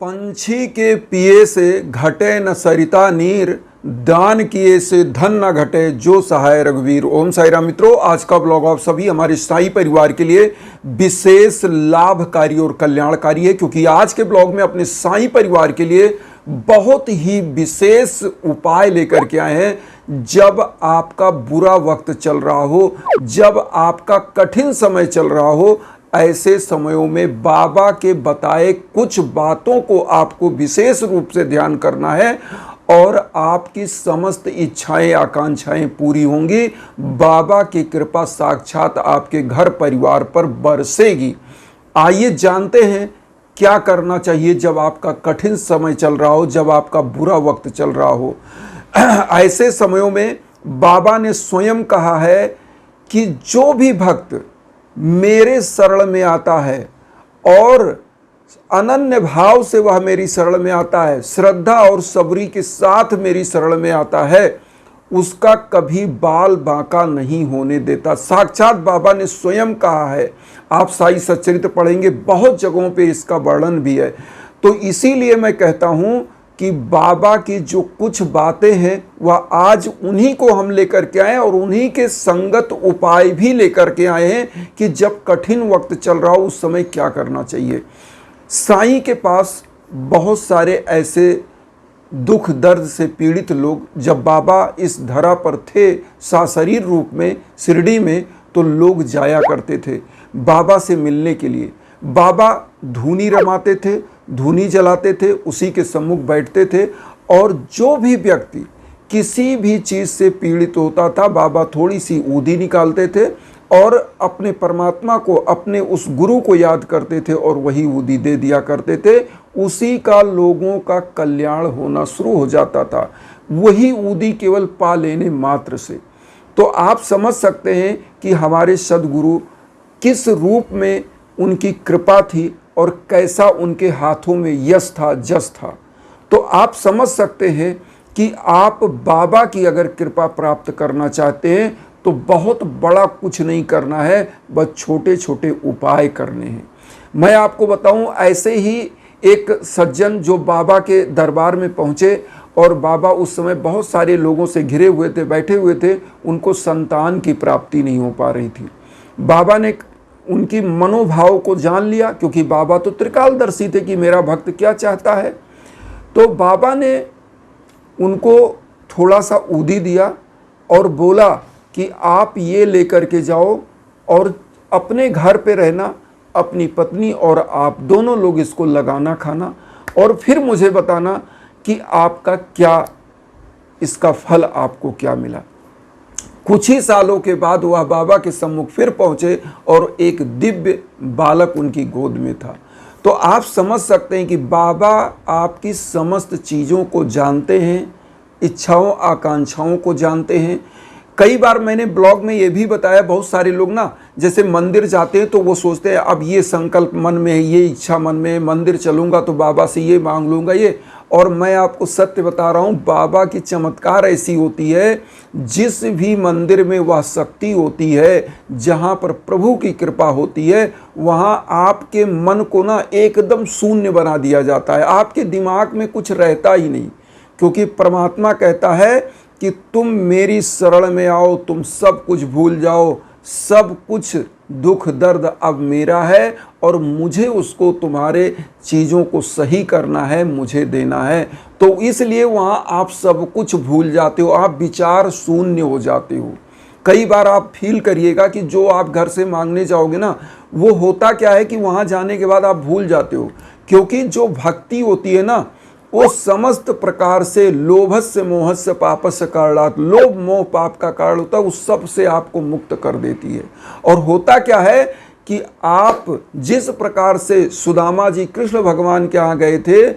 पंछी के पिए से घटे न सरिता नीर, दान किए से धन न घटे जो सहाय रघुवीर। ओम साई राम मित्रों, आज का ब्लॉग आप सभी हमारे साई परिवार के लिए विशेष लाभकारी और कल्याणकारी है, क्योंकि आज के ब्लॉग में अपने साई परिवार के लिए बहुत ही विशेष उपाय लेकर के आए हैं। जब आपका बुरा वक्त चल रहा हो, जब आपका कठिन समय चल रहा हो, ऐसे समयों में बाबा के बताए कुछ बातों को आपको विशेष रूप से ध्यान करना है और आपकी समस्त इच्छाएं आकांक्षाएं पूरी होंगी। बाबा की कृपा साक्षात आपके घर परिवार पर बरसेगी। आइए जानते हैं क्या करना चाहिए जब आपका कठिन समय चल रहा हो, जब आपका बुरा वक्त चल रहा हो। ऐसे समयों में बाबा ने स्वयं कहा है कि जो भी भक्त मेरे शरण में आता है और अनन्य भाव से वह मेरी शरण में आता है, श्रद्धा और सबरी के साथ मेरी शरण में आता है, उसका कभी बाल बांका नहीं होने देता। साक्षात बाबा ने स्वयं कहा है। आप साई सच्चरित्र पढ़ेंगे, बहुत जगहों पे इसका वर्णन भी है। तो इसीलिए मैं कहता हूं कि बाबा की जो कुछ बातें हैं वह आज उन्हीं को हम लेकर के आए और उन्हीं के संगत उपाय भी लेकर के आए हैं कि जब कठिन वक्त चल रहा हो उस समय क्या करना चाहिए। साईं के पास बहुत सारे ऐसे दुख दर्द से पीड़ित लोग, जब बाबा इस धरा पर थे साशरीर रूप में शिरडी में, तो लोग जाया करते थे बाबा से मिलने के लिए। बाबा धूनी रमाते थे, धूनी जलाते थे, उसी के सम्मुख बैठते थे और जो भी व्यक्ति किसी भी चीज़ से पीड़ित होता था, बाबा थोड़ी सी ऊदी निकालते थे और अपने परमात्मा को, अपने उस गुरु को याद करते थे और वही ऊदी दे दिया करते थे। उसी का लोगों का कल्याण होना शुरू हो जाता था, वही ऊदी केवल पा लेने मात्र से। तो आप समझ सकते हैं कि हमारे सद्गुरु किस रूप में उनकी कृपा थी और कैसा उनके हाथों में यश था, जस था। तो आप समझ सकते हैं कि आप बाबा की अगर कृपा प्राप्त करना चाहते हैं तो बहुत बड़ा कुछ नहीं करना है, बस छोटे छोटे उपाय करने हैं। मैं आपको बताऊं, ऐसे ही एक सज्जन जो बाबा के दरबार में पहुंचे और बाबा उस समय बहुत सारे लोगों से घिरे हुए थे, बैठे हुए थे, उनको संतान की प्राप्ति नहीं हो पा रही थी। बाबा ने उनकी मनोभाव को जान लिया, क्योंकि बाबा तो त्रिकालदर्शी थे कि मेरा भक्त क्या चाहता है। तो बाबा ने उनको थोड़ा सा ऊदी दिया और बोला कि आप ये लेकर के जाओ और अपने घर पे रहना, अपनी पत्नी और आप दोनों लोग इसको लगाना खाना, और फिर मुझे बताना कि आपका क्या, इसका फल आपको क्या मिला। कुछ ही सालों के बाद वह बाबा के सम्मुख फिर पहुंचे और एक दिव्य बालक उनकी गोद में था। तो आप समझ सकते हैं कि बाबा आपकी समस्त चीज़ों को जानते हैं, इच्छाओं आकांक्षाओं को जानते हैं। कई बार मैंने ब्लॉग में ये भी बताया, बहुत सारे लोग ना जैसे मंदिर जाते हैं तो वो सोचते हैं अब ये संकल्प मन में है, ये इच्छा मन में है, मंदिर चलूँगा तो बाबा से ये मांग लूँगा ये। और मैं आपको सत्य बता रहा हूँ, बाबा की चमत्कार ऐसी होती है, जिस भी मंदिर में वह शक्ति होती है, जहाँ पर प्रभु की कृपा होती है, वहाँ आपके मन को ना एकदम शून्य बना दिया जाता है। आपके दिमाग में कुछ रहता ही नहीं, क्योंकि परमात्मा कहता है कि तुम मेरी शरण में आओ, तुम सब कुछ भूल जाओ, सब कुछ दुख दर्द अब मेरा है और मुझे उसको तुम्हारे चीज़ों को सही करना है, मुझे देना है। तो इसलिए वहाँ आप सब कुछ भूल जाते हो, आप विचार शून्य हो जाते हो। कई बार आप फील करिएगा कि जो आप घर से मांगने जाओगे ना, वो होता क्या है कि वहाँ जाने के बाद आप भूल जाते हो, क्योंकि जो भक्ति होती है ना, वो समस्त प्रकार से लोभस्य मोहस्य पापस्य कारणात्, लोभ मोह पाप का कारण होता है, उस सब से आपको मुक्त कर देती है। और होता क्या है कि आप जिस प्रकार से सुदामा जी कृष्ण भगवान के यहाँ गए थे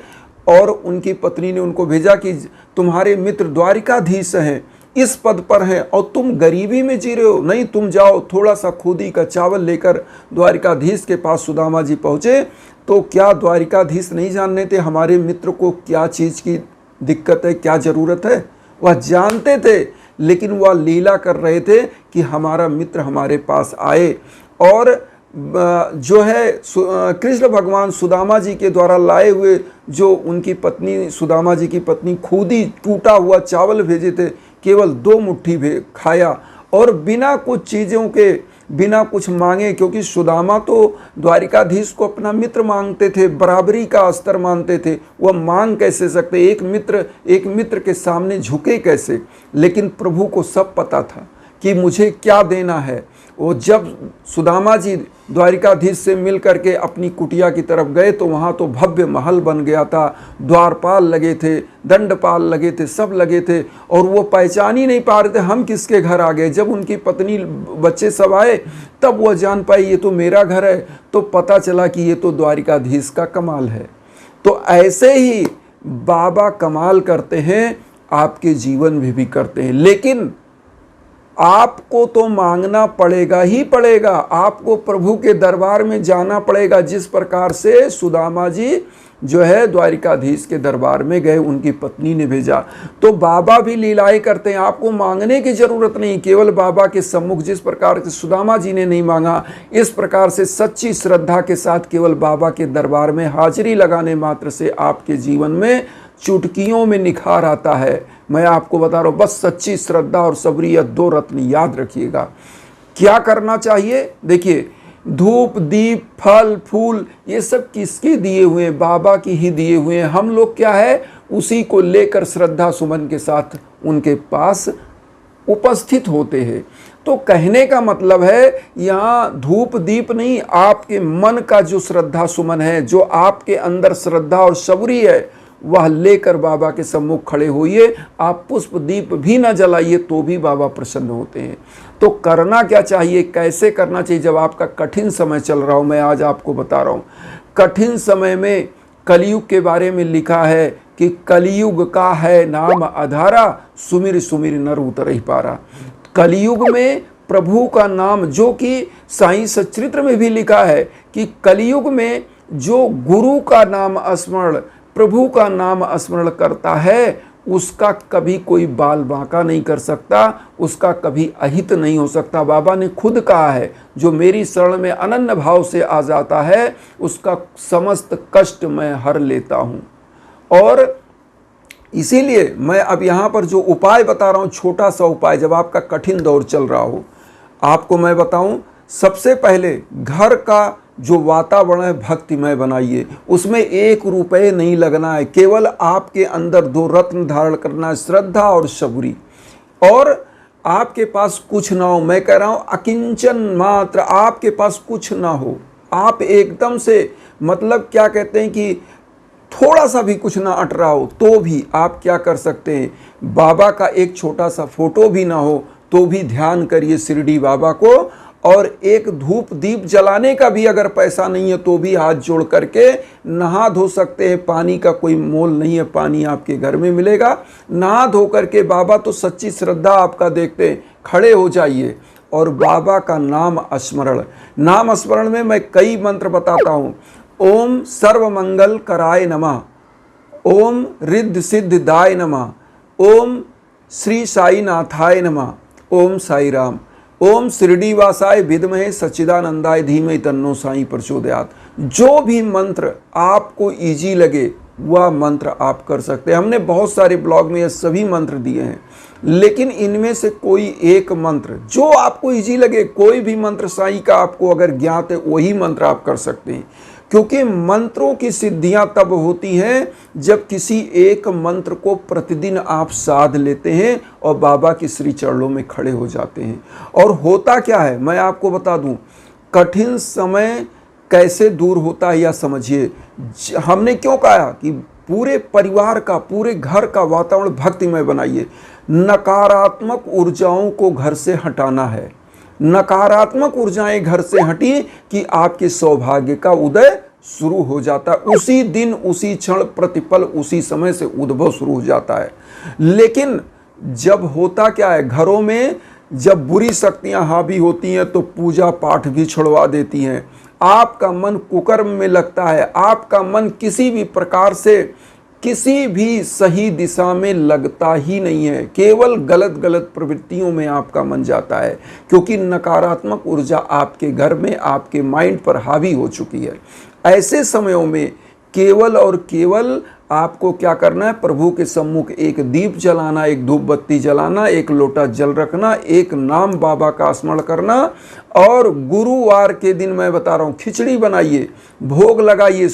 और उनकी पत्नी ने उनको भेजा कि तुम्हारे मित्र द्वारिकाधीश हैं, इस पद पर हैं और तुम गरीबी में जी रहे हो, नहीं तुम जाओ, थोड़ा सा खुदी का चावल लेकर द्वारिकाधीश के पास सुदामा जी पहुँचे। तो क्या द्वारिकाधीश नहीं जानने थे हमारे मित्र को क्या चीज़ की दिक्कत है, क्या ज़रूरत है? वह जानते थे, लेकिन वह लीला कर रहे थे कि हमारा मित्र हमारे पास आए और जो है कृष्ण भगवान सुदामा जी के द्वारा लाए हुए जो उनकी पत्नी सुदामा जी की पत्नी खुद ही टूटा हुआ चावल भेजे थे, केवल 2 मुट्ठी खाया और बिना कुछ चीज़ों के, बिना कुछ मांगे, क्योंकि सुदामा तो द्वारिकाधीश को अपना मित्र मांगते थे, बराबरी का स्तर मानते थे। वह मांग कैसे सकते, एक मित्र के सामने झुके कैसे। लेकिन प्रभु को सब पता था कि मुझे क्या देना है। वो जब सुदामा जी द्वारिकाधीश से मिल करके अपनी कुटिया की तरफ गए तो वहाँ तो भव्य महल बन गया था, द्वारपाल लगे थे, दंडपाल लगे थे, सब लगे थे, और वो पहचान ही नहीं पा रहे थे हम किसके घर आ गए। जब उनकी पत्नी बच्चे सब आए तब वह जान पाई ये तो मेरा घर है, तो पता चला कि ये तो द्वारिकाधीश का कमाल है। तो ऐसे ही बाबा कमाल करते हैं, आपके जीवन में भी करते हैं। लेकिन आपको तो मांगना पड़ेगा ही पड़ेगा, आपको प्रभु के दरबार में जाना पड़ेगा। जिस प्रकार से सुदामा जी जो है द्वारिकाधीश के दरबार में गए, उनकी पत्नी ने भेजा, तो बाबा भी लीलाएं करते हैं। आपको मांगने की जरूरत नहीं, केवल बाबा के सम्मुख जिस प्रकार से सुदामा जी ने नहीं मांगा, इस प्रकार से सच्ची श्रद्धा के साथ केवल बाबा के दरबार में हाजिरी लगाने मात्र से आपके जीवन में चुटकियों में निखार आता है। मैं आपको बता रहा हूँ, बस सच्ची श्रद्धा और सबरी, यह 2 रत्न याद रखिएगा। क्या करना चाहिए? देखिए, धूप दीप फल फूल ये सब किसके दिए हुए हैं? बाबा की ही दिए हुए हैं। हम लोग क्या है, उसी को लेकर श्रद्धा सुमन के साथ उनके पास उपस्थित होते हैं। तो कहने का मतलब है, यहाँ धूप दीप नहीं, आपके मन का जो श्रद्धा सुमन है, जो आपके अंदर श्रद्धा और सबरी है, वह लेकर बाबा के सम्मुख खड़े होइए। आप पुष्प दीप भी न जलाइए तो भी बाबा प्रसन्न होते हैं। तो करना क्या चाहिए, कैसे करना चाहिए? जब आपका कठिन समय चल रहा हो, मैं आज आपको बता रहा हूँ, कठिन समय में कलयुग के बारे में लिखा है कि कलयुग का है नाम अधारा, सुमिर सुमिर नर उतर ही पारा। कलयुग में प्रभु का नाम, जो कि साईं सच्चरित्र में भी लिखा है कि कलयुग में जो गुरु का नाम स्मरण, प्रभु का नाम स्मरण करता है, उसका कभी कोई बाल बांका नहीं कर सकता, उसका कभी अहित नहीं हो सकता। बाबा ने खुद कहा है, जो मेरी शरण में अनन्य भाव से आ जाता है, उसका समस्त कष्ट मैं हर लेता हूँ। और इसीलिए मैं अब यहाँ पर जो उपाय बता रहा हूँ, छोटा सा उपाय, जब आपका कठिन दौर चल रहा हो, आपको मैं बताऊँ, सबसे पहले घर का जो वातावरण है भक्तिमय बनाइए। उसमें 1 रुपये नहीं लगना है, केवल आपके अंदर 2 रत्न धारण करना है, श्रद्धा और सबरी। और आपके पास कुछ ना हो, मैं कह रहा हूँ अकिंचन मात्र, आपके पास कुछ ना हो, आप एकदम से, मतलब क्या कहते हैं कि थोड़ा सा भी कुछ ना अट रहा हो, तो भी आप क्या कर सकते हैं, बाबा का एक छोटा सा फोटो भी ना हो तो भी ध्यान करिए शिरडी बाबा को। और एक धूप दीप जलाने का भी अगर पैसा नहीं है तो भी हाथ जोड़ करके नहा धो सकते हैं। पानी का कोई मोल नहीं है, पानी आपके घर में मिलेगा। नहा धो करके, बाबा तो सच्ची श्रद्धा आपका देखते हैं, खड़े हो जाइए और बाबा का नाम स्मरण। नाम स्मरण में मैं कई मंत्र बताता हूँ। ओम सर्वमंगल कराय नमः, ओम रिद्धि सिद्धि दाय नमः, ओम श्री साई नाथाय नमः, ओम साई राम, ओम शिरडी वासाय विद्महे सच्चिदानंदाय धीमहि तन्नो साई प्रचोदयात्। जो भी मंत्र आपको इजी लगे वह मंत्र आप कर सकते हैं। हमने बहुत सारे ब्लॉग में ये सभी मंत्र दिए हैं, लेकिन इनमें से कोई एक मंत्र जो आपको इजी लगे, कोई भी मंत्र साई का आपको अगर ज्ञात है, वही मंत्र आप कर सकते हैं। क्योंकि मंत्रों की सिद्धियां तब होती हैं जब किसी एक मंत्र को प्रतिदिन आप साध लेते हैं और बाबा की श्री चरणों में खड़े हो जाते हैं। और होता क्या है, मैं आपको बता दूं, कठिन समय कैसे दूर होता है या समझिए। हमने क्यों कहा कि पूरे परिवार का, पूरे घर का वातावरण भक्तिमय बनाइए। नकारात्मक ऊर्जाओं को घर से हटाना है। नकारात्मक ऊर्जाएं घर से हटी कि आपके सौभाग्य का उदय शुरू हो जाता है। उसी दिन, उसी क्षण, प्रतिपल, उसी समय से उद्भव शुरू हो जाता है। लेकिन जब होता क्या है, घरों में जब बुरी शक्तियां हावी होती हैं तो पूजा पाठ भी छुड़वा देती हैं। आपका मन कुकर्म में लगता है, आपका मन किसी भी प्रकार से किसी भी सही दिशा में लगता ही नहीं है, केवल गलत गलत प्रवृत्तियों में आपका मन जाता है, क्योंकि नकारात्मक ऊर्जा आपके घर में, आपके माइंड पर हावी हो चुकी है। ऐसे समयों में केवल और केवल आपको क्या करना है, प्रभु के सम्मुख एक दीप जलाना, एक धूप बत्ती जलाना, एक लोटा जल रखना, एक नाम बाबा का स्मरण करना, और गुरुवार के दिन मैं बता रहा हूँ खिचड़ी बनाइए, भोग लगाइए,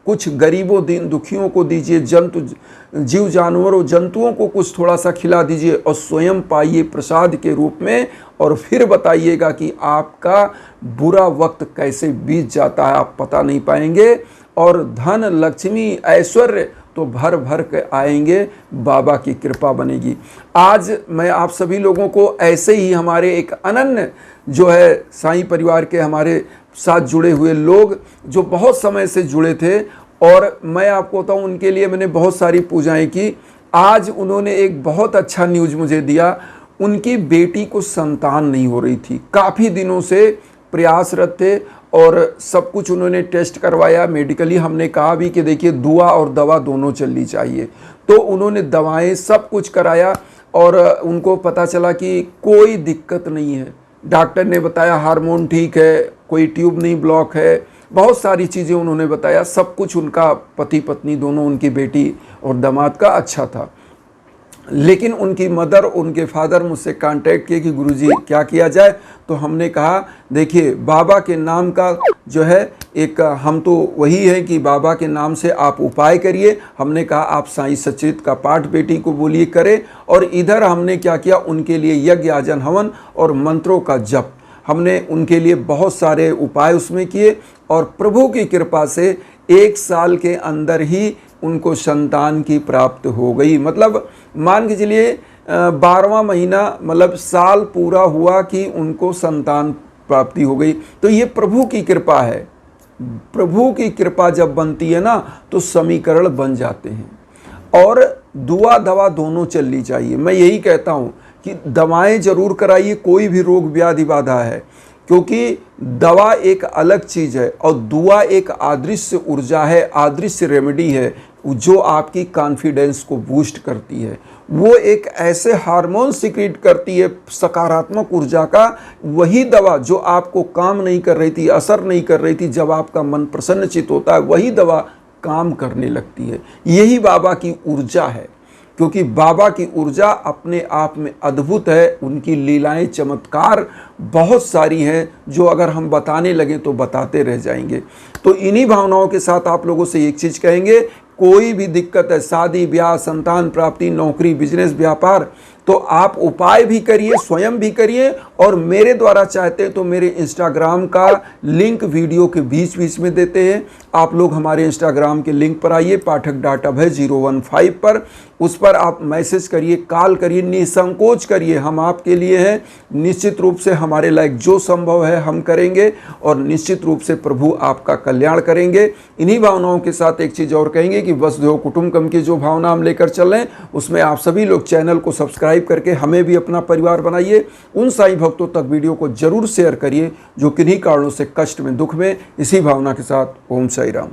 कुछ गरीबों दिन दुखियों को दीजिए, जीव जानवरों जंतुओं को कुछ थोड़ा सा खिला दीजिए और स्वयं पाइए प्रसाद के रूप में, और फिर बताइएगा कि आपका बुरा वक्त कैसे बीत जाता है, आप पता नहीं पाएंगे। और धन लक्ष्मी ऐश्वर्य तो भर भर के आएंगे, बाबा की कृपा बनेगी। आज मैं आप सभी लोगों को ऐसे ही हमारे एक अनन्य जो है साईं परिवार के हमारे साथ जुड़े हुए लोग जो बहुत समय से जुड़े थे, और मैं आपको बताऊं उनके लिए मैंने बहुत सारी पूजाएं की। आज उन्होंने एक बहुत अच्छा न्यूज़ मुझे दिया, उनकी बेटी को संतान नहीं हो रही थी, काफ़ी दिनों से प्रयासरत थे और सब कुछ उन्होंने टेस्ट करवाया मेडिकली। हमने कहा भी कि देखिए दुआ और दवा दोनों चलनी चाहिए, तो उन्होंने दवाएं सब कुछ कराया और उनको पता चला कि कोई दिक्कत नहीं है। डॉक्टर ने बताया हार्मोन ठीक है, कोई ट्यूब नहीं ब्लॉक है, बहुत सारी चीज़ें उन्होंने बताया, सब कुछ उनका पति पत्नी दोनों, उनकी बेटी और दामाद का अच्छा था। लेकिन उनकी मदर, उनके फादर मुझसे कांटेक्ट किए कि गुरुजी क्या किया जाए। तो हमने कहा देखिए बाबा के नाम का जो है एक हम तो वही है कि बाबा के नाम से आप उपाय करिए। हमने कहा आप साईं सचरित का पाठ बेटी को बोलिए करें, और इधर हमने क्या किया, उनके लिए यज्ञ आजन हवन और मंत्रों का जप, हमने उनके लिए बहुत सारे उपाय उसमें किए, और प्रभु की कृपा से 1 साल के अंदर ही उनको संतान की प्राप्त हो गई। मतलब मान के चलिए 12वां महीना, मतलब साल पूरा हुआ कि उनको संतान प्राप्ति हो गई। तो ये प्रभु की कृपा है। प्रभु की कृपा जब बनती है ना तो समीकरण बन जाते हैं, और दुआ दवा दोनों चलनी चाहिए। मैं यही कहता हूँ कि दवाएं जरूर कराइए, कोई भी रोग व्याधि बाधा है, क्योंकि दवा एक अलग चीज़ है और दुआ एक अदृश्य ऊर्जा है, अदृश्य रेमेडी है जो आपकी कॉन्फिडेंस को बूस्ट करती है। वो एक ऐसे हार्मोन सिक्रीट करती है सकारात्मक ऊर्जा का, वही दवा जो आपको काम नहीं कर रही थी, असर नहीं कर रही थी, जब आपका मन प्रसन्नचित होता है वही दवा काम करने लगती है। यही बाबा की ऊर्जा है, क्योंकि बाबा की ऊर्जा अपने आप में अद्भुत है। उनकी लीलाएं चमत्कार बहुत सारी हैं जो अगर हम बताने लगें तो बताते रह जाएंगे। तो इन्हीं भावनाओं के साथ आप लोगों से एक चीज़ कहेंगे, कोई भी दिक्कत है, शादी ब्याह, संतान प्राप्ति, नौकरी, बिजनेस, व्यापार, तो आप उपाय भी करिए, स्वयं भी करिए, और मेरे द्वारा चाहते हैं तो मेरे इंस्टाग्राम का लिंक वीडियो के बीच बीच में देते हैं। आप लोग हमारे इंस्टाग्राम के लिंक पर आइए, पाठक डाटा भय 015 पर, उस पर आप मैसेज करिए, कॉल करिए, निसंकोच करिए, हम आपके लिए हैं। निश्चित रूप से हमारे लायक जो संभव है हम करेंगे, और निश्चित रूप से प्रभु आपका कल्याण करेंगे। इन्हीं भावनाओं के साथ एक चीज़ और कहेंगे कि वसुधैव कुटुंबकम की जो भावना हम लेकर चल रहे हैं, उसमें आप सभी लोग चैनल को सब्सक्राइब करके हमें भी अपना परिवार बनाइए। उन साईं भक्तों तक वीडियो को जरूर शेयर करिए जो किन्हीं कारणों से कष्ट में, दुख में। इसी भावना के साथ ओम साई राम।